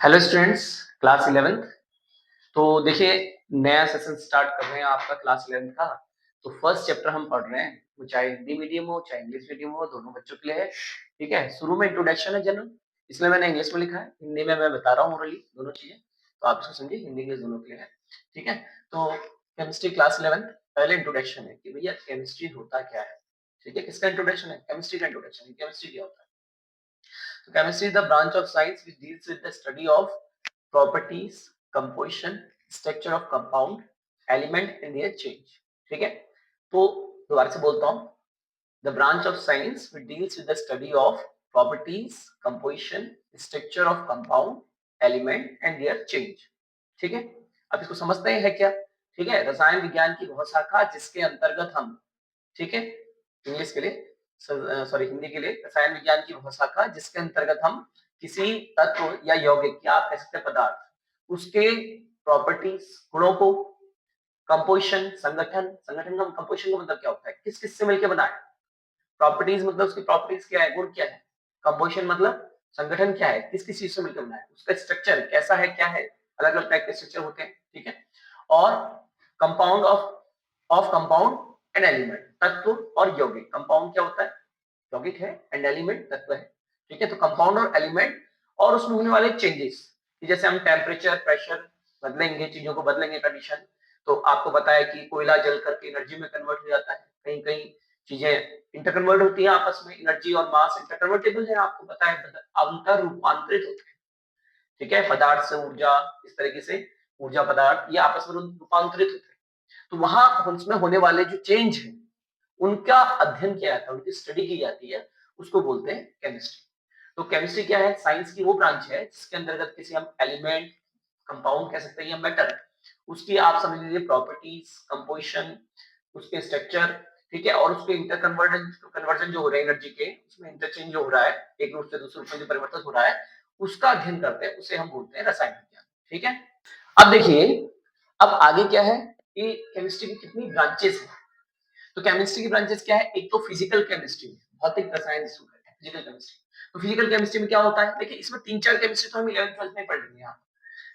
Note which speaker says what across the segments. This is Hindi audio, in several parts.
Speaker 1: Hello students, class 11th। तो देखिए, नया सेशन स्टार्ट कर रहे हैं आपका क्लास 11th का। तो फर्स्ट चैप्टर हम पढ़ रहे हैं, वो चाहे हिंदी मीडियम हो चाहे इंग्लिश मीडियम हो, दोनों बच्चों के लिए है। ठीक है, शुरू में इंट्रोडक्शन है जनरल, इसलिए मैंने इंग्लिश में लिखा है, हिंदी में मैं बता रहा हूँ ओरली दोनों चीजें। तो आप इसको समझिए, हिंदी इंग्लिश दोनों के लिए है। ठीक है, तो केमिस्ट्री क्लास 11th, पहले इंट्रोडक्शन है कि भैया केमिस्ट्री होता क्या है। ठीक है, किसका इंट्रोडक्शन है? केमिस्ट्री का इंट्रोडक्शन है। केमिस्ट्री क्या होता है? So chemistry is the branch of science which deals with the study of properties, composition, structure of compound, element and their change. ठीक है, तो दोबारा से बोलता हूँ, the branch of science which deals with the study of properties, composition, structure of compound, element and their change. ठीक है, अब इसको समझते हैं है क्या? ठीक है, रसायन विज्ञान की वह शाखा जिसके अंतर्गत हम, ठीक है, इंग्लिश के लिए, सॉरी हिंदी के लिए, रसायन विज्ञान की वह शाखा जिसके अंतर्गत हम किसी तत्व या यौगिक या आप कह सकते हैं पदार्थ, उसके प्रॉपर्टीज, गुणों को, कंपोजिशन, संगठन, संगठन का कंपोजिशन का मतलब क्या होता है? किस किस से मिलकर बना है। प्रॉपर्टीज मतलब उसकी प्रॉपर्टीज क्या है, गुण क्या है। कंपोजिशन मतलब संगठन क्या है, किस किस चीज से मिलकर बना है। उसका स्ट्रक्चर कैसा है, क्या है, अलग अलग टाइप के स्ट्रक्चर होते हैं। ठीक है, और compound of compound and element, तत्व और यौगिक। कंपाउंड क्या होता है? यौगिक है, एंड एलिमेंट तत्व है। ठीक है, तो कंपाउंड और एलिमेंट और उसमें होने वाले चेंजेस, जैसे हम टेम्परेचर, प्रेशर बदलेंगे, चीजों को बदलेंगे कंडीशन, तो आपको पता है कि कोयला जल करके एनर्जी में कन्वर्ट हो जाता है। कहीं कहीं चीजें इंटरकन्वर्ट होती है आपस में, एनर्जी और मास इंटरकन्वर्टेबल है, आपको पता है, अंतर रूपांतरित होते हैं। ठीक है, पदार्थ से ऊर्जा, इस तरीके से ऊर्जा पदार्थ ये आपस में रूपांतरित होते हैं। तो वहां उसमें होने वाले जो चेंज है, उनका अध्ययन किया जाता है, उनकी स्टडी की जाती है, उसको बोलते हैं केमिस्ट्री। तो केमिस्ट्री क्या है? साइंस की वो ब्रांच है जिसके अंतर्गत किसी हम एलिमेंट, कंपाउंड कह सकते हैं या मैटर, उसकी आप समझ लीजिए प्रॉपर्टीज, कंपोजिशन, उसके स्ट्रक्चर, ठीक है, और उसके इंटरकन्वर्जन कन्वर्जन जो हो रहे हैं एनर्जी के, उसमें इंटरचेंज जो हो रहा है, एक रूप से दूसरे रूप में जो परिवर्तन हो रहा है, उसका अध्ययन करते हैं, उसे हम बोलते हैं रसायन विज्ञान। ठीक है, अब देखिए, अब आगे क्या है कि केमिस्ट्री की कितनी ब्रांचेस हैं। तो केमिस्ट्री की ब्रांचेस क्या है? एक तो फिजिकल केमिस्ट्री, भौतिक रसायन जिसको कहते हैं फिजिकल केमिस्ट्री। तो फिजिकल केमिस्ट्री में क्या होता है? देखिए, इसमें तीन चार केमिस्ट्री तो हम 11th 12th में पढ़ लेंगे। यहाँ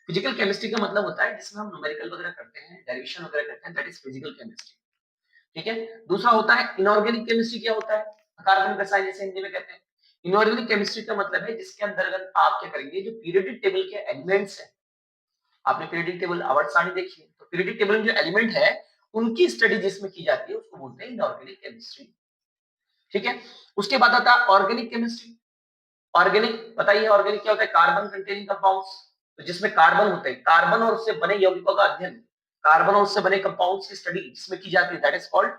Speaker 1: फिजिकल केमिस्ट्री का मतलब होता है जिसमें हम न्यूमेरिकल वगैरह करते हैं, डेरिवेशन वगैरह करते हैं, दैट इज फिजिकल केमिस्ट्री। ठीक है, दूसरा होता है इनऑर्गेनिक केमिस्ट्री। क्या होता है? अकार्बनिक रसायन, जैसे हिंदी में कहते हैं। इनऑर्गेनिक केमिस्ट्री का मतलब है जिसके अंतर्गत आप क्या करेंगे, जो पीरियोडिक टेबल के एलिमेंट्स हैं, आपने पीरियोडिक टेबल आवर्त सारणी देखी है, तो पीरियोडिक टेबल में जो एलिमेंट है, उनकी स्टडी जिसमें की जाती है, उसको बोलते हैं इनऑर्गेनिक केमिस्ट्री। ठीक है, उसके बाद आता है ऑर्गेनिक केमिस्ट्री। ऑर्गेनिक बताइए, ऑर्गेनिक क्या होता है? कार्बन कंटेनिंग कंपाउंड्स, तो जिसमें कार्बन होते हैं, कार्बन और उससे बने यौगिकों का अध्ययन, कार्बन और उससे बने कंपाउंड्स की स्टडी जिसमें की जाती है, that is called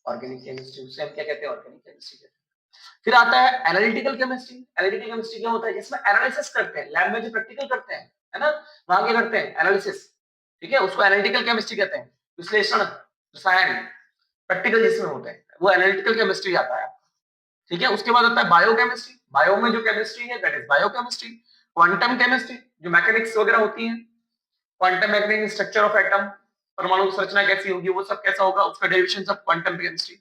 Speaker 1: organic chemistry. उसे हम क्या कहते हैं? ऑर्गेनिक केमिस्ट्री कहते हैं। फिर आता है एनालिटिकल केमिस्ट्री। एनालिटिकल केमिस्ट्री क्या होता है? जिसमें एनालिसिस करते हैं, लैब में जो प्रैक्टिकल करते हैं, है ना, वहां क्या करते हैं? एनालिसिस। ठीक है, उसको एनालिटिकल केमिस्ट्री कहते हैं। विश्लेषण, रसायन, प्रैक्टिकल जिसमें होते हैं, वो एनालिटिकल केमिस्ट्री आता है। ठीक है, उसके बाद आता है बायोकेमिस्ट्री। बायो में जो केमिस्ट्री है, that is biochemistry. Quantum chemistry, जो मैकेनिक्स वगैरह होती है, quantum mechanics, structure of atom, परमाणु की संरचना कैसी होगी, वो सब कैसा होगा, उसका डेरिवेशन सब क्वांटम केमिस्ट्री।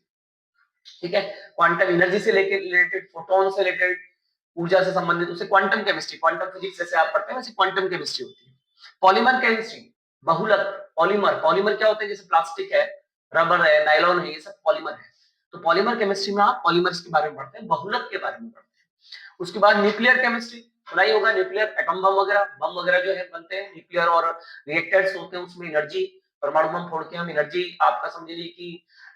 Speaker 1: ठीक है, क्वांटम एनर्जी से लेकर रिलेटेड, फोटोन से रिलेटेड, ऊर्जा से संबंधित, उसे क्वांटम केमिस्ट्री, क्वांटम फिजिक्स जैसे आप पढ़ते हैं वैसे क्वांटम केमिस्ट्री होती है। पॉलीमर केमिस्ट्री, बहुलक, पॉलीमर, पॉलीमर क्या होते हैं? जैसे प्लास्टिक है, रबर है, नायलॉन है, ये सब पॉलीमर है। तो पॉलीमर केमिस्ट्री में आप पॉलीमर्स के बारे में पढ़ते हैं, बहुलक के बारे में पढ़ते हैं। उसके बाद न्यूक्लियर केमिस्ट्री, सुना ही होगा, न्यूक्लियर एटम बम वगैरह जो है बनते हैं, न्यूक्लियर और रिएक्टर्स होते हैं, उसमें एनर्जी, परमाणु बम फोड़ के हम एनर्जी, आपका समझिए कि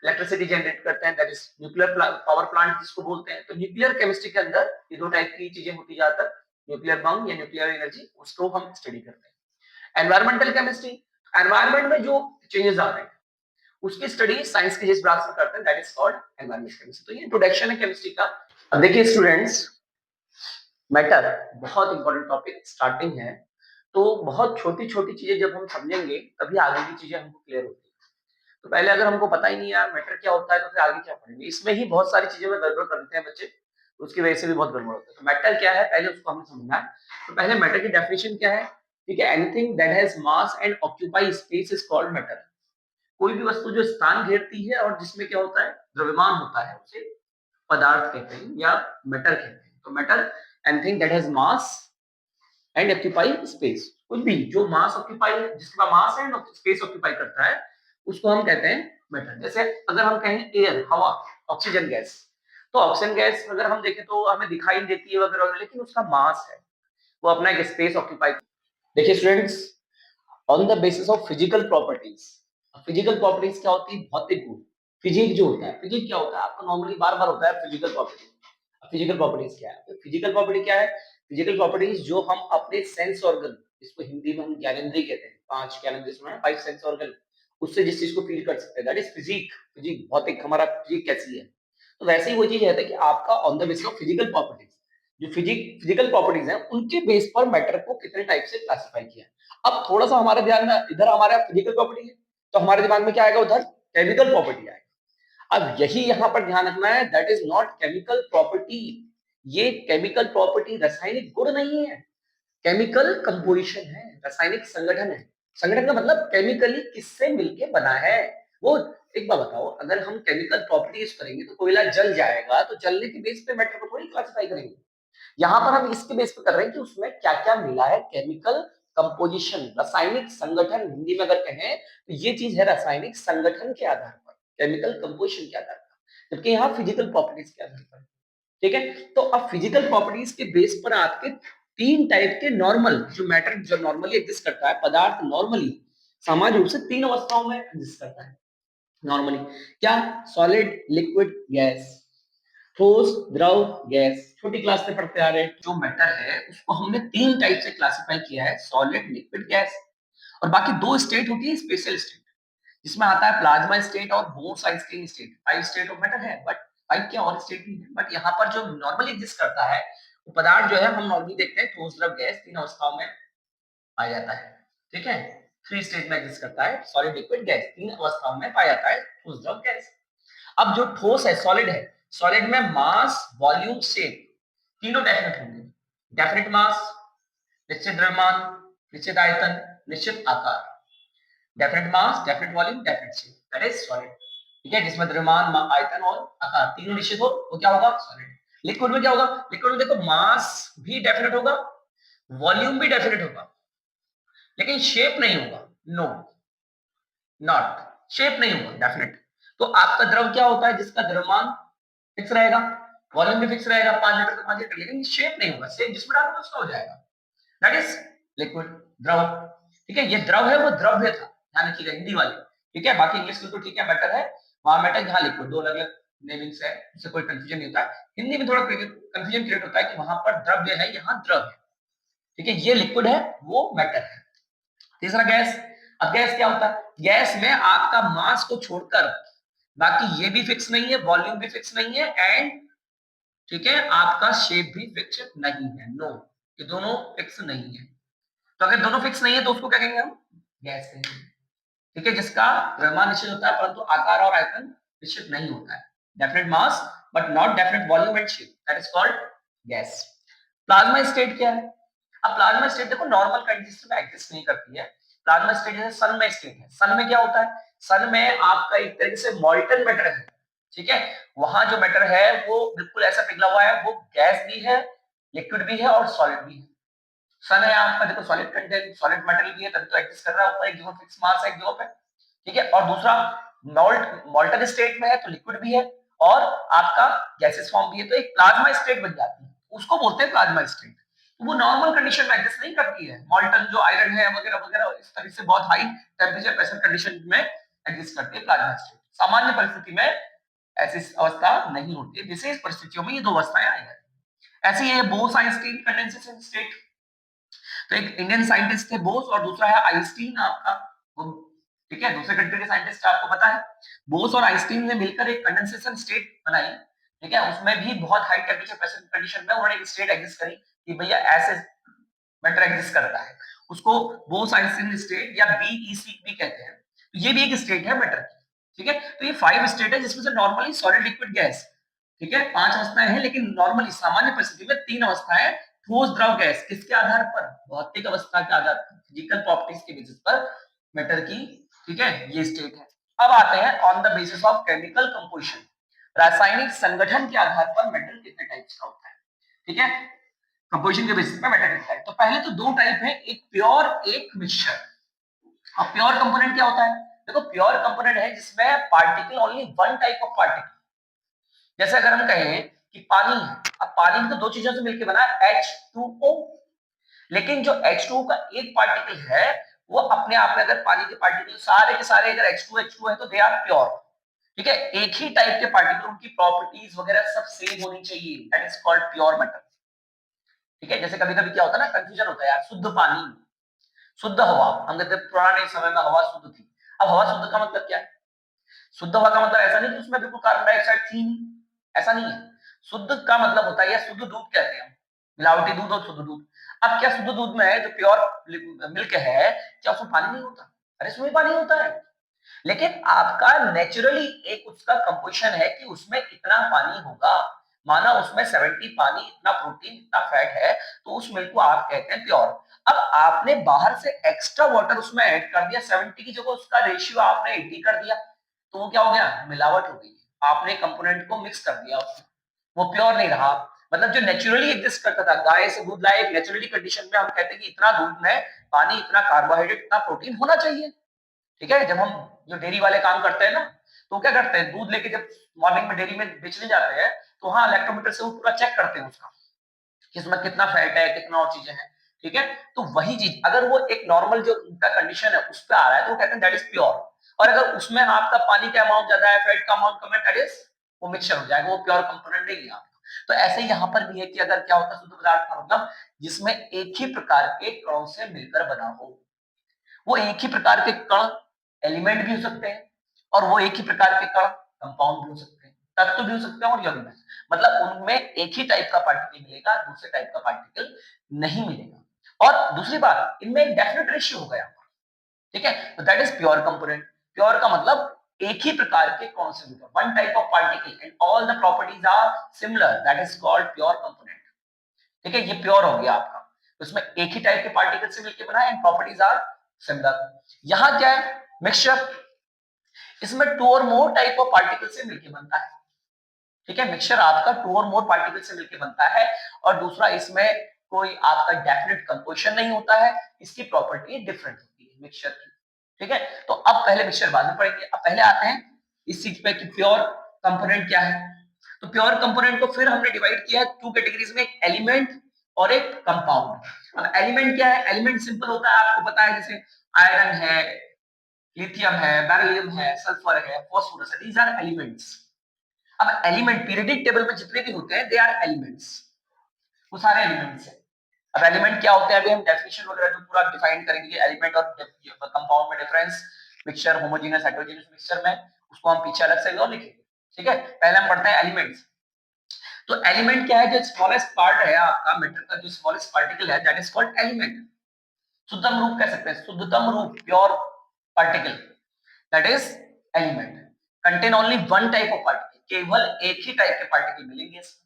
Speaker 1: इलेक्ट्रिसिटी जनरेट करते हैं, that is nuclear power plant जिसको बोलते हैं। तो न्यूक्लियर केमिस्ट्री के अंदर ये दो टाइप की चीजें होती ज्यादातर, न्यूक्लियर बम या न्यूक्लियर एनर्जी, उसको हम स्टडी करते हैं। एनवायरमेंटल केमिस्ट्री, एनवायरमेंट में जो चेंजेस आ रहे हैं, उसकी स्टडी साइंस के जिस ब्रांच में करते हैं, that is called environmental chemistry. तो ये इंट्रोडक्शन है केमिस्ट्री का। अब देखिए स्टूडेंट्स, मैटर बहुत इंपॉर्टेंट टॉपिक स्टार्टिंग है, तो बहुत छोटी छोटी चीजें जब हम समझेंगे तभी आगे की चीजें हमको क्लियर होती है। तो पहले अगर हमको पता ही नहीं यार मैटर क्या होता है, तो फिर आगे क्या पढ़ेंगे। इसमें ही बहुत सारी चीजें में गड़बड़ कर देते हैं बच्चे, उसकी वजह से भी बहुत गड़बड़ होता है। तो मैटर क्या है, पहले उसको हमें समझना है। तो पहले मैटर की डेफिनेशन क्या है? ठीक है, anything that has mass and occupy space is called matter. कोई भी वस्तु जो स्थान घेरती है और जिसमें क्या होता है, द्रव्यमान होता है, उसे पदार्थ कहते हैं या मैटर कहते हैं। तो matter, anything that has mass and occupy space. कुछ भी जो मास ऑक्यूपाई, जिसके पास मास है एंड स्पेस ऑक्यूपाई करता है, उसको हम कहते हैं मैटर। जैसे अगर हम कहें एयर, हवा, ऑक्सीजन गैस, तो ऑक्सीजन गैस अगर हम देखें तो हमें दिखाई नहीं देती है वगैरह वगैरह, लेकिन उसका मास है, वो अपना एक स्पेस ऑक्यूपाई। देखिए students, on the basis of physical properties, physical properties क्या होती है? भौतिक गुण। फिजिक जो होता है, फिजिक क्या होता है आपका? नॉर्मली बार बार होता है फिजिकल प्रॉपर्टी। फिजिकल प्रॉपर्टीज क्या है? तो फिजिकल प्रॉपर्टी क्या है? फिजिकल प्रॉपर्टीज जो हम अपने सेंस ऑर्गन, इसको हिंदी में हम ज्ञानेंद्रिय कहते हैं, 5 ज्ञानेंद्रिय सुना है, 5 सेंस ऑर्गन, उससे जिस चीज को फील कर सकते हैं, दैट इज फिजिक। फिजिक भौतिक, हमारा फिजिक कैसी है। तो वैसे ही वो चीज रहता है कि आपका on the basis of physical properties, जो फिजिकल प्रॉपर्टीज हैं उनके बेस पर मैटर को कितने टाइप से क्लासिफाई किया है। अब थोड़ा सा हमारे ध्यान में, इधर हमारा फिजिकल प्रॉपर्टी है, तो हमारे दिमाग में क्या आएगा? उधर केमिकल प्रॉपर्टी आएगा। अब यही यहां पर ध्यान रखना है, that is not chemical property. ये केमिकल प्रॉपर्टी रासायनिक गुण नहीं है, केमिकल कंपोजिशन है, रासायनिक संगठन है। संगठन का मतलब केमिकली किससे मिलके बना है वो। एक बात बताओ, अगर हम केमिकल प्रॉपर्टी यूज करेंगे तो कोयला जल जाएगा, तो जलने के बेस पे मैटर को थोड़ी क्लासिफाई करेंगे। यहाँ पर हम इसके बेस पे कर रहे हैं कि उसमें क्या क्या मिला है, केमिकल कंपोजिशन, रासायनिक संगठन हिंदी में अगर कहें तो ये चीज है रासायनिक संगठन के आधार पर, केमिकल कंपोजिशन के आधार पर, जबकि यहाँ फिजिकल प्रॉपर्टीज के आधार पर। ठीक है, तो अब फिजिकल प्रॉपर्टीज के बेस पर आपके 3 टाइप के नॉर्मल जो मैटर, जो नॉर्मली एग्जिस्ट करता है, पदार्थ नॉर्मली सामान्य रूप से 3 अवस्थाओं में एग्जिस्ट करता है नॉर्मली। क्या? Solid, liquid, gas. ठोस, द्रव, गैस। छोटी क्लास से पढ़ते आ रहे हैं, जो मैटर है उसको हमने 3 टाइप से क्लासिफाई किया है, सॉलिड, लिक्विड, गैस। और बाकी 2 स्टेट होती है स्पेशल स्टेट, जिसमें आता है प्लाज्मा स्टेट और Bose Einstein state. 5 state of matter है, बट 5 क्या और स्टेट भी है, बट यहाँ पर जो नॉर्मली एग्जिस्ट करता है वो पदार्थ जो है, हम नॉर्मली देखते हैं ठोस, द्रव, गैस 3 अवस्थाओं में पाया जाता है। ठीक है, 3 स्टेट में एग्जिस्ट करता है, सॉलिड, लिक्विड, गैस 3 अवस्थाओं में पाया जाता है ठोस, द्रव, गैस। अब जो ठोस है, सॉलिड है, सॉलिड में मास, वॉल्यूम, शेप तीनों डेफिनेट होंगे। डेफिनेट मास, निश्चित द्रव्यमान, निश्चित आयतन, निश्चित आकार। Definite mass, definite volume, definite shape, that is solid. ठीक है, जिसमें द्रव्यमान, आयतन और आकार तीनों निश्चित हो, वो क्या होगा? सॉलिड। लिक्विड में क्या होगा? लिक्विड में देखो मास भी डेफिनेट होगा, वॉल्यूम भी डेफिनेट होगा, लेकिन शेप नहीं होगा। नो, नॉट, शेप नहीं होगा डेफिनेट। तो आपका द्रव क्या होता है? जिसका द्रव्यमान फिक्स रहेगा, वॉल्यूम भी फिक्स रहेगा, 5 लीटर तो 5 लीटर, लेकिन शेप नहीं होगा। शेप जिसमें डालोगे उसका हो जाएगा, दैट इज लिक्विड, द्रव। ठीक है, ये द्रव है, वो द्रव्य था, ध्यान रखिएगा हिंदी वाले। ठीक है, बाकी इंग्लिश में तो ठीक है, मैटर है, वहां मैटर, यहाँ लिक्विड, 2 अलग अलग नेमिंग्स है, इससे कोई कंफ्यूजन नहीं होता है। हिंदी में थोड़ा कंफ्यूजन क्रिएट होता है कि वहां पर द्रव्य है, यहाँ द्रव है। ठीक है, ये लिक्विड है, वो मैटर है। तीसरा गैस। अब गैस क्या होता है? गैस में आपका मास को छोड़कर बाकी ये भी फिक्स नहीं है, वॉल्यूम भी फिक्स नहीं है, एंड ठीक है आपका शेप भी फिक्स नहीं है। नो, ये दोनों फिक्स नहीं है। तो अगर दोनों फिक्स नहीं है तो उसको क्या कहेंगे हम? गैस कहेंगे। ठीक है, जिसका द्रव्यमान निश्चित होता है परंतु आकार और आयतन निश्चित नहीं होता है। Definite mass but not definite volume and shape, that is called gas. Plasma state क्या है? अब प्लाज्मा स्टेट देखो नॉर्मल कंडीशन में एग्जिस्ट नहीं करती है। प्लाज्मा स्टेट जैसे सन में स्टेट है। सन में क्या होता है? सन में आपका एक तरीके से मॉल्टन मैटर है। ठीक है, वहां जो मैटर है वो बिल्कुल ऐसा पिघला हुआ है, वो गैस भी है, लिक्विड भी है और सॉलिड भी है। सन है आपका, देखो सॉलिड कंटेंट, सॉलिड मेटल भी है, तभी तो एग्जिस्ट कर रहा है, ऊपर एक जगह फिक्स मास है एक जगह पे। ठीक है, और दूसरा मॉल्टन स्टेट में है तो लिक्विड भी है और आपका गैसेस फॉर्म भी है, तो एक प्लाज्मा स्टेट बन जाती है, उसको बोलते हैं प्लाज्मा स्टेट। तो वो नॉर्मल कंडीशन में एग्जिस्ट नहीं करती है। मॉल्टन जो आयरन है वगैरह वगैरह इस तरह से बहुत हाई टेम्परेचर प्रेशर कंडीशन में एग्जिस्ट करती है प्लाज्मा स्टेट। सामान्य परिस्थिति में ऐसी अवस्था नहीं होती है, विशेष परिस्थितियों में ये 2 अवस्थाएं आ जाती है। ऐसे ही है बोस आइंस्टीन कंडेंसेशन स्टेट। तो एक इंडियन साइंटिस्ट थे बोस और दूसरा है आइंस्टीन आपका। ठीक है, दूसरे कंट्री के साइंटिस्ट आपको पता है। बोस और आइंस्टीन ने मिलकर एक कंडेंसेशन स्टेट बनाई। ठीक है, उसमें भी बहुत हाई टेम्परेचर प्रेशर कंडीशन में उन्होंने एक स्टेट एग्जिस्ट करी कि भैया ऐसे मैटर एग्जिस्ट करता है, उसको बोस आइंस्टीन स्टेट या बीईसी भी कहते हैं। तो ये भी एक स्टेट है मैटर की। ठीक है, तो ये 5 स्टेट है जिसमें से नॉर्मली सॉलिड, लिक्विड, गैस। ठीक है, 5 अवस्थाएं हैं, लेकिन नॉर्मली सामान्य परिस्थिति में 3 अवस्थाएं ठोस, द्रव, गैस। किसके आधार पर? भौतिक अवस्था के आधार पर, फिजिकल प्रॉपर्टीज के बेसिस पर मैटर की। ठीक है, ये स्टेट है। अब आते हैं on the basis of chemical composition, रासायनिक संगठन के आधार पर मैटर कितने टाइप्स का होता है। ठीक है, कंपोजिशन के बेसिस पे मेटल दिखता है। तो पहले तो दो टाइप है, एक प्योर एक मिक्सचर। अब प्योर कंपोनेंट क्या होता है? देखो प्योर कंपोनेंट है जिसमें particle only one type of particle, जैसे अगर हम कहें कि पानी है, अब पानी तो दो चीजों से मिलकर बना है H2O, लेकिन जो H2O का एक पार्टिकल है वो अपने आप में, अगर पानी के पार्टिकल सारे के सारे अगर H2 है तो दे आर प्योर। ठीक है, एक ही टाइप के पार्टिकल, उनकी प्रॉपर्टीज वगैरह सब सेम होनी चाहिए, that is called pure metal. ठीक है, जैसे कभी कभी क्या होता है ना, कंफ्यूजन होता है यार, शुद्ध पानी, शुद्ध हवा, हम कहते हैं पुराने समय में हवा शुद्ध थी। अब हवा शुद्ध का मतलब क्या है? शुद्ध हवा का मतलब ऐसा नहीं कि उसमें बिल्कुल कार्बन डाइऑक्साइड थी नहीं, ऐसा नहीं है। शुद्ध का मतलब होता है, या शुद्ध दूध कहते हैं, मिलावटी दूध और शुद्ध दूध। अब क्या शुद्ध दूध में जो प्योर मिल्क है, क्या उसमें पानी नहीं होता? अरे उसमें पानी होता है, लेकिन आपका नेचुरली एक उसका कंपोजिशन है कि उसमें इतना पानी होगा, माना उसमें 70 पानी, इतना प्रोटीन, इतना फैट है, तो उस मिल्क को आप कहते हैं प्योर। अब आपने बाहर से एक्स्ट्रा वाटर उसमें ऐड कर दिया, 70 की जगह उसका रेशियो आपने 80 कर दिया, तो वो क्या हो गया? मिलावट हो गई, आपने कंपोनेंट को मिक्स कर दिया उसमें, वो प्योर नहीं रहा। मतलब जो नेचुरली एग्जिस्ट करता था, गाय से दूध लाए, नेचुरली कंडीशन में हम कहते हैं कि इतना दूध में पानी, इतना कार्बोहाइड्रेट, इतना प्रोटीन होना चाहिए। ठीक है, जब हम जो डेयरी वाले काम करते हैं ना, तो क्या करते हैं, दूध लेके जब मॉर्निंग में डेयरी में बेचने जाते हैं, तो हाँ इलेक्ट्रोमीटर से वो पूरा चेक करते हैं उसका, कि इसमें कितना फैट है, कितना और चीजें हैं। ठीक है, तो वही चीज अगर वो एक नॉर्मल जो उनका कंडीशन है उस पर आ रहा है, तो वो कहते हैं दैट इज प्योर। और अगर उसमें आपका पानी का अमाउंट ज्यादा है, फैट का अमाउंट कम है, दैट इज वो मिक्सचर हो जाएगा, वो प्योर कंपोनेंट नहीं है आपका। तो ऐसे ही यहाँ पर भी है कि अगर क्या होता है शुद्ध पदार्थ का मतलब जिसमें एक ही प्रकार के कणों से मिलकर बना हो, वो एक ही प्रकार के कण एलिमेंट भी हो सकते हैं, और वो एक ही प्रकार के कण कंपाउंड भी हो सकते हैं, तत्व भी हो सकते हैं, और यौगिक, मतलब उनमें एक ही टाइप का पार्टिकल मिलेगा, दूसरे टाइप का पार्टिकल नहीं मिलेगा। और दूसरी बात, इनमें एक डेफिनेट रेशियो हो गया। ठीक है, तो that is pure component. Pure का मतलब एक ही प्रकार के कौन से भी, one type of particle and all the properties are similar, that is called pure component. ठीक है, ये प्योर हो गया आपका, तो इसमें एक ही टाइप के पार्टिकल से मिलकर बना है एंड प्रॉपर्टीज आर सिमिलर। यहां क्या है? मिक्सचर, इसमें टू और मोर टाइप ऑफ पार्टिकल से मिलकर बनता है। ठीक है, मिक्सचर आपका टू और मोर पार्टिकल से मिलकर बनता है, और दूसरा इसमें कोई आपका डेफिनेट कंपोजिशन नहीं होता है, इसकी प्रॉपर्टी डिफरेंट होती है मिक्सचर की। ठीक है, तो अब पहले मिक्सचर बाद में पढ़ेंगे, अब पहले आते हैं इस चीज पे कि प्योर कंपोनेंट क्या है। तो प्योर कंपोनेंट को फिर हमने डिवाइड किया है टू कैटेगरीज में, एक एलिमेंट और एक कंपाउंड। अब एलिमेंट क्या है? एलिमेंट सिंपल होता है, आपको पता है, जैसे आयरन है, लिथियम है, बेरिलियम है, सल्फर है, फास्फोरस है, दीज आर एलिमेंट्स। अब एलिमेंट पीरियडिक टेबल में जितने भी होते हैं दे आर एलिमेंट्स, वो सारे एलिमेंट्स हैं। अब एलिमेंट क्या होते हैं, अभी हम डेफिनेशन वगैरह जो पूरा डिफाइन करेंगे, एलिमेंट और कंपाउंड में difference, mixture, homogeneous, heterogeneous mixture में, उसको हम पीछे अलग से और लिखेंगे। ठीक है, पहले हम पढ़ते हैं एलिमेंट्स। तो एलिमेंट क्या है? जो स्मॉलेस्ट पार्ट है आपका मैटर का, जो स्मॉलेस्ट पार्टिकल है, दैट इज कॉल्ड एलिमेंट। शुद्धतम रूप कह सकते हैं, शुद्धतम रूप, pure particle, that is element. Contain only one type of particle, केवल एक ही टाइप के पार्टिकल मिलेंगे इसमें,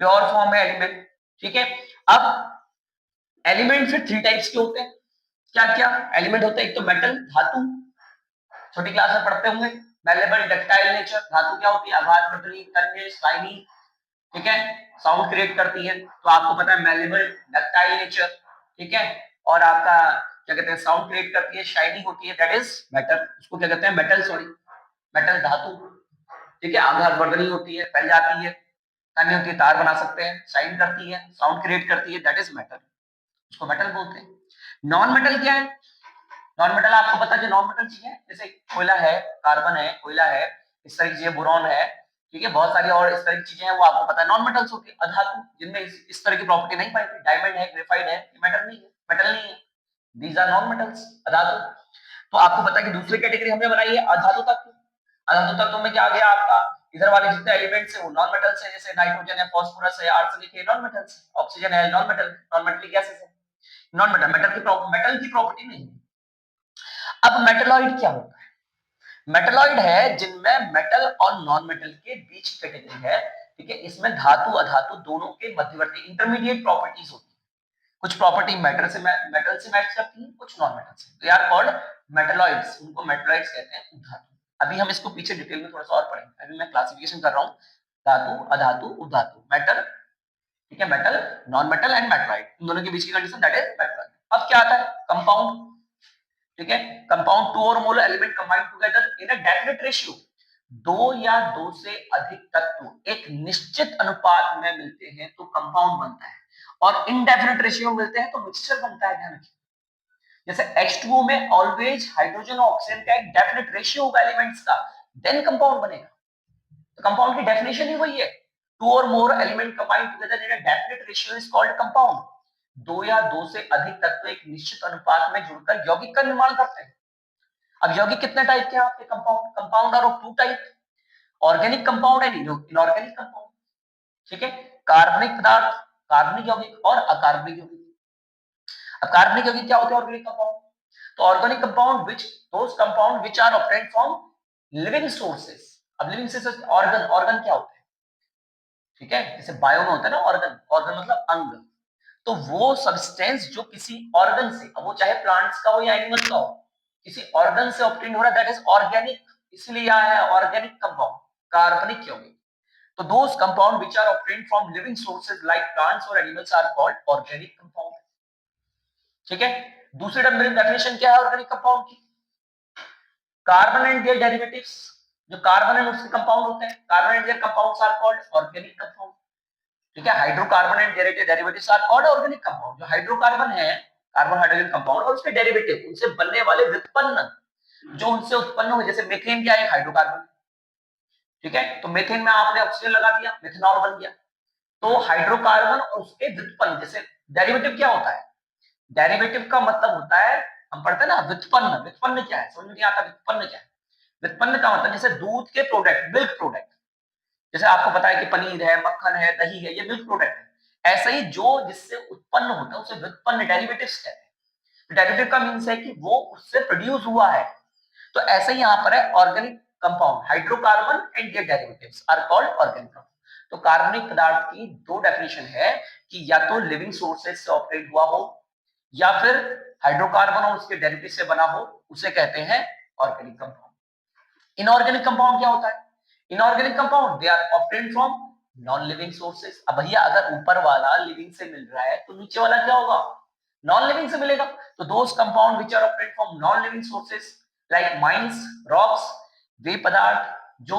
Speaker 1: प्योर फॉर्म है एलिमेंट। ठीक है, अब एलिमेंट फिर थ्री टाइप्स के होते हैं। क्या क्या एलिमेंट होते हैं? एक तो मेटल, धातु, छोटी क्लास में पढ़ते होंगे। मैलेबल, डक्टाइल नेचर, धातु क्या होती है? आघात, पटली, तन्य, स्लाइमी। ठीक है, साउंड क्रिएट करती है, तो आपको पता है मैलेबल, डक्टाइल नेचर। ठीक है, और आपका क्या कहते हैं, साउंड क्रिएट करती है, शाइनिंग होती है, दैट इज मेटल, उसको क्या कहते हैं? मेटल, सॉरी, मेटल धातु। ठीक है, आघात वर्धनी होती है, फैल जाती है, तन्य होती है, तार बना सकते हैं, शाइन करती है, साउंड क्रिएट करती है, दैट इज मेटल, उसको मेटल बोलते हैं। नॉन मेटल क्या है? नॉन मेटल आपको पता है, जो नॉन मेटल चीजें, जैसे कोयला है, कार्बन है, कोयला है, इस तरह की चीजें, बोरॉन है, ठीक है, बहुत सारी और इस तरह की चीजें हैं, वो आपको पता है नॉन मेटल्स होती है। अधातु, जिनमें इस तरह की प्रॉपर्टी नहीं पाई, डायमंड है, ग्रेफाइट है, ये मेटल नहीं है, मेटल नहीं है, दीज आर नॉन मेटल्स, अधातु। तो आपको पता है कि दूसरी कैटेगरी हमने बनाई है अधातु तत्व। अधातु तत्व में क्या आ गया आपका? इधर वाले जितने एलिमेंट्स है वो नॉन मेटल्स है, जैसे नाइट्रोजन है, फास्फोरस है, आर्सेनिक है, नॉन मेटल्स, ऑक्सीजन है, non metal, non metal gases है, नॉन मेटल, मेटल की प्रॉपर्टी नहीं है। अब मेटलॉइड क्या होता है? मेटलॉइड है जिनमें मेटल और नॉन मेटल के बीच कैटेगरी है। ठीक है, इसमें धातु अधातु दोनों के मध्यवर्ती इंटरमीडिएट प्रॉपर्टीज होती है। कुछ प्रॉपर्टी मेटल से मैच करती है, कुछ नॉन मेटल से, दे आर कॉल्ड मेटलॉइड्स, उनको मेटलॉइड्स कहते हैं, धातु। अभी हम इसको पीछे डिटेल में थोड़ा सा और पढ़ेंगे, अभी मैं क्लासिफिकेशन कर रहा हूँ, धातु, अधातु, उपधातु, मेटल, ठीक है, मेटल, नॉन मेटल एंड मेटराइट, इन दोनों के बीच की कंडीशन दैट इज मेटराइट। अब क्या आता है, कंपाउंड। ठीक है, कंपाउंड, टू और मोर element combined together in a definite ratio, दो या दो से अधिक तत्व एक निश्चित अनुपात में मिलते हैं तो कंपाउंड बनता है, और इनडेफिनेट रेशियो में मिलते हैं तो मिक्सचर बनता है। ध्यान रखिए, जैसे H2O में ऑलवेज हाइड्रोजन और ऑक्सीजन का एक डेफिनेट रेशियो होगा एलिमेंट्स का, देन कंपाउंड बनेगा। तो कंपाउंड की डेफिनेशन ही वही है, टू और मोर element combined together in a definite ratio is called compound. दो या दो से अधिक तत्व एक निश्चित अनुपात में जुड़कर यौगिक का निर्माण करते हैं। अब यौगिक कितने टाइप के हैं आपके, compound, compound are of two type, organic compound and inorganic compound. ठीक है, कार्बनिक पदार्थ, कार्बनिक यौगिक और अकार्बनिक यौगिक। अब कार्बनिक यौगिक क्या होते हैं, ऑर्गेनिक कंपाउंड। तो organic compound which, those compound which are obtained from living sources. अब लिविंग सोर्सेस, ऑर्गन, ऑर्गन क्या होते हैं, ठीक है, जैसे बायो में होता है ना ऑर्गन, ऑर्गन मतलब अंग। तो वो सब्सटेंस जो किसी ऑर्गन से, अब वो चाहे प्लांट्स का हो या एनिमल का हो, किसी ऑर्गन से ऑब्टेन हो रहा है, दैट इज ऑर्गेनिक। इसलिए यहाँ है ऑर्गेनिक कंपाउंड, कार्बनिक यौगिक। तो those compound which are obtained from living sources like plants और animals are called organic compound. ठीक है, दूसरी डेफिनेशन क्या है ऑर्गेनिक कंपाउंड की, कार्बन एंड देयर डेरिवेटिव्स, जो कार्बन एंड उसके कंपाउंड होते हैं, carbon and their compounds are called organic compound. ठीक है, hydrocarbon and their derivatives are called organic compound. जो हाइड्रोकार्बन है, कार्बन हाइड्रोजन कंपाउंड, और उसके डेरिवेटिव, उनसे बनने वाले व्युत्पन्न, जो उनसे उत्पन्न हुए, जैसे मीथेन क्या है, हाइड्रोकार्बन। ठीक है, तो मीथेन में आपने ऑक्सीजन लगा दिया, मिथेनॉल बन गया। तो हाइड्रोकार्बन और उसके व्युत्पन्न, जैसे डेरिवेटिव क्या होता है, डेरिवेटिव का मतलब होता है, हम पढ़ते हैं ना व्युत्पन्न, व्युत्पन्न क्या है, समझ में नहीं आता व्युत्पन्न क्या है। व्युत्पन्न का मतलब जैसे दूध के प्रोडक्ट, मिल्क प्रोडक्ट, जैसे आपको पता है कि पनीर है, मक्खन है, दही है, ये मिल्क प्रोडक्ट है। ऐसे ही जो जिससे उत्पन्न होता है उसे व्युत्पन्न, डेरिवेटिव्स कहते हैं। डेरिवेटिव का मीन्स है कि वो उससे प्रोड्यूस हुआ है। तो ऐसे ही यहाँ पर है organic compound, hydrocarbon and their derivatives are called organic compound. तो कार्बनिक पदार्थ की दो डेफिनेशन है, कि या तो लिविंग सोर्सेज से ऑपरेट हुआ हो, या फिर हाइड्रोकार्बन और उसके डेरिवेटिव से बना हो, उसे कहते हैं ऑर्गेनिक कंपाउंड। इनऑर्गेनिक कंपाउंड क्या होता है, inorganic compound they are obtained from non living sources. अब भैया अगर ऊपर वाला लिविंग से मिल रहा है तो नीचे वाला क्या होगा, नॉन लिविंग से मिलेगा। तो those compound which are obtained from non living sources like mines, rocks, वे पदार्थ जो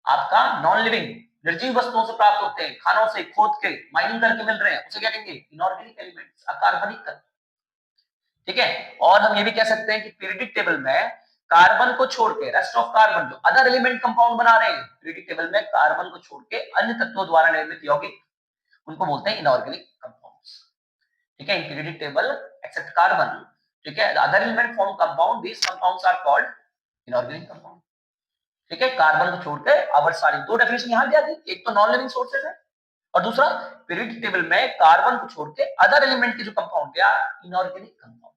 Speaker 1: आपका नॉन लिविंग निर्जीव वस्तुओं से प्राप्त होते हैं, खानों से खोद के माइनिंग करके मिल रहे हैं, उसे क्या कहेंगे, इनऑर्गेनिक एलिमेंट्स, अकार्बनिक तत्व। ठीक है, और हम ये भी कह सकते हैं कि पीरियोडिक टेबल में कार्बन को छोड़ के, रेस्ट ऑफ कार्बन जो अदर एलिमेंट कंपाउंड बना रहे हैं, पीरियोडिक टेबल में कार्बन को छोड़ के अन्य तत्वों द्वारा निर्मित यौगिक, उनको बोलते हैं इनऑर्गेनिक कंपाउंड्स। ठीक है, in periodic table except carbon, ठीक है, other element form compound, these compounds are called inorganic compound. ठीक है, कार्बन को छोड़ के अवर सारी दो डेफिनेशन यहां दिया गई, एक तो नॉन लिविंग सोर्सेज है, और दूसरा पीरियोडिक टेबल में कार्बन को छोड़ के अदर एलिमेंट के जो कंपाउंड है इनऑर्गेनिक कंपाउंड।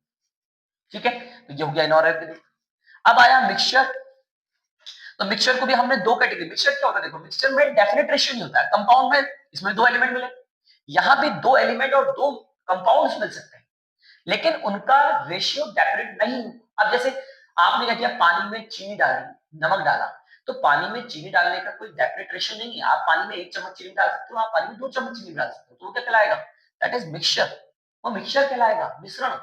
Speaker 1: ठीक है, तो ये हो गया इनऑर्गेनिक। अब आया मिक्सचर। तो मिक्सचर को भी हमने दो कैटेगरी, मिक्सचर क्या होता है, देखो मिक्सचर में डेफिनेट रेशियो नहीं होता है, कंपाउंड में इसमें दो एलिमेंट मिले, यहां भी दो एलिमेंट और दो कंपाउंड्स मिल सकते हैं, लेकिन उनका रेशियो डेफिनेट नहीं। अब जैसे आपने क्या किया, पानी में चीनी डाली, नमक डाला, तो पानी में चीनी डालने का कोई डेफिनेट रेशियो नहीं है, आप पानी में 1 चम्मच चीनी डाल सकते हो, आप पानी में 2 चम्मच चीनी डाल सकते हो, तो वो क्या कहलाएगा, दैट इज मिक्सचर। वो मिक्सचर कहलाएगा, मिश्रण,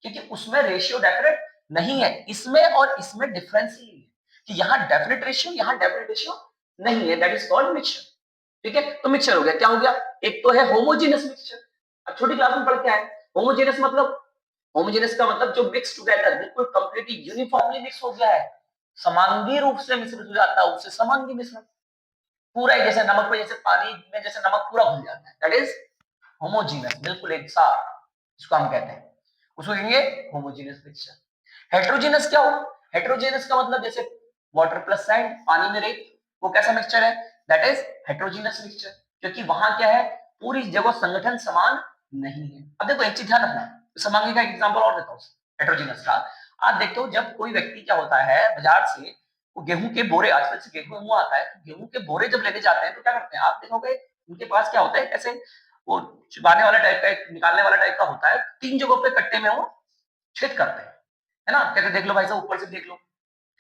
Speaker 1: क्योंकि उसमें रेशियो डेफिनेट नहीं है। इसमें और इसमें डिफरेंस ही है कि यहाँ डेफिनेट रेशियो, यहाँ डेफिनेट रेशियो नहीं है, दैट इज कॉल्ड मिक्सचर। ठीक है, तो मिक्सचर हो गया, क्या हो गया, एक तो है होमोजेनस मिक्सचर। अब छोटी क्लास में पढ़ के आए, होमोजेनस मतलब, होमोजेनस का मतलब जो मिक्स टुगेदर, बिल्कुल कंप्लीटली यूनिफॉर्मली मिक्स हो गया है, समांगी रूप से मिश्रित हो जाता है, उससे समांगी मिश्रण, पूरा एक जैसे नमक में, जैसे पानी में जैसे नमक पूरा घुल जाता है, दैट इज होमोजीनस, बिल्कुल एक साथ, इसको हम कहते हैं, उसको कहेंगे होमोजीनस मिक्सचर। हेट्रोजीनस क्या हो, हेट्रोजीनस का मतलब जैसे वाटर प्लस सैंड, पानी में रेत, वो कैसा मिक्सचर है, दैट इज हेट्रोजीनस मिक्सचर, क्योंकि वहां क्या है, पूरी जगह संगठन समान नहीं है। अब देखो एक चीज ध्यान रखना, समांगी का एग्जांपल और देता हूं हेट्रोजीनस का। आप देखते हो जब कोई व्यक्ति क्या होता है, बाजार से वो गेहूं के बोरे, आजकल से गेहूं आता है, तो गेहूं के बोरे जब लेने जाते हैं तो क्या करते हैं, आप देखोगे उनके पास क्या होता है, ऐसे वो चुबाने वाला टाइप का, निकालने वाला टाइप का होता है, 3 जगहों पे कट्टे में वो छेद करते हैं, है ना, कहते देख लो भाई साहब, ऊपर से देख लो,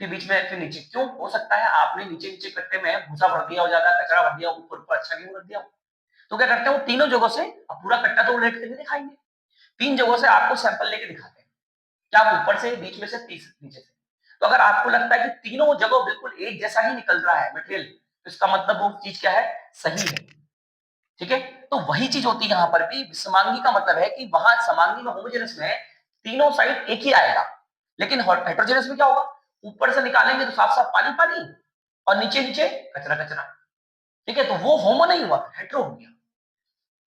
Speaker 1: फिर बीच में, फिर नीचे, क्यों, हो सकता है आपने नीचे नीचे कट्टे में भूसा भर दिया हो, ज्यादा कचरा भर दिया ऊपर ऊपर अच्छा गेहूं रख दिया हो, तो क्या करते हैं वो तीनों जगहों से, अब पूरा कट्टा तो उलट करके दिखाएंगे, 3 जगहों से आपको सैंपल लेके दिखाते हैं, क्या ऊपर से, बीच में से, नीचे से। तो अगर आपको लगता है कि तीनों जगह बिल्कुल एक जैसा ही निकल रहा है मटेरियल, तो इसका मतलब वो चीज क्या है, सही है। ठीक है, तो वही चीज होती है यहाँ पर भी, विषमांगी का मतलब है कि वहां समांगी में, होमोजेनस में तीनों साइड एक ही आएगा, लेकिन हेट्रोजेनस में क्या होगा, ऊपर से निकालेंगे तो साफ साफ पानी पानी, और नीचे नीचे कचरा कचरा। ठीक है, तो वो होमो नहीं हुआ, हेट्रो हो गया,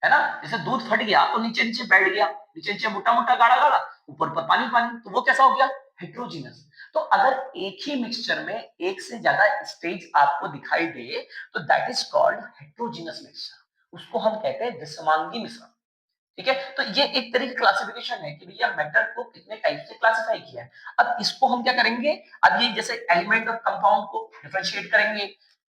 Speaker 1: है ना। जैसे दूध फट गया तो नीचे नीचे बैठ गया, नीचे नीचे मोटा मोटा गाढ़ा गाढ़ा, ऊपर ऊपर पानी पानी, तो वो कैसा हो गया, हेट्रोजीनस। तो अगर एक ही मिक्सचर में एक से ज्यादा स्टेज आपको दिखाई दे, तो that is called heterogeneous mixture, उसको हम कहते हैं विषमांगी मिश्रण। ठीक है, तो ये एक तरह की क्लासिफिकेशन है कि भैया मैटर को कितने टाइप से क्लासिफाई किया है। अब इसको हम क्या करेंगे, अब ये जैसे एलिमेंट और कंपाउंड को डिफरेंशिएट करेंगे,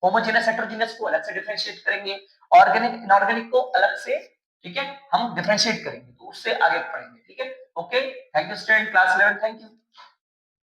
Speaker 1: होमोजेनस हेटेरोजेनस को अलग से डिफरेंशिएट करेंगे, ऑर्गेनिक इनऑर्गेनिक को अलग से, ठीक है, हम डिफरेंशिएट करेंगे, तो उससे आगे पढ़ेंगे। ठीक है, okay, thank you student, class 11, thank you.